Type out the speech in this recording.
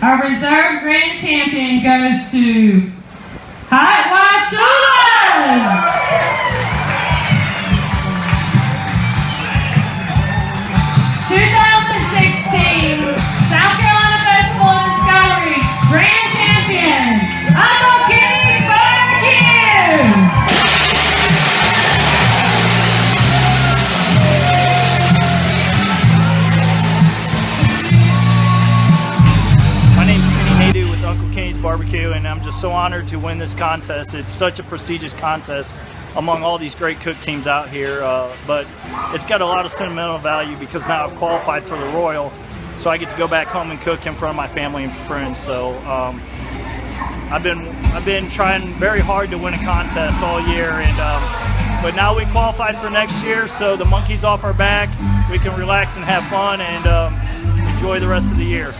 Our reserve grand champion goes to Hot Watch Chulas! 2016 South Carolina Festival and Discovery Grand Champion, Uncle Kenny's Barbecue! My name's Kenny Nadu with Uncle Kenny's Barbecue, and I'm just so honored to win this contest. It's such a prestigious contest among all these great cook teams out here, but it's got a lot of sentimental value because now I've qualified for the Royal, so I get to go back home and cook in front of my family and friends. So I've been trying very hard to win a contest all year, and but now we qualified for next year, so the monkey's off our back. We can relax and have fun and enjoy the rest of the year.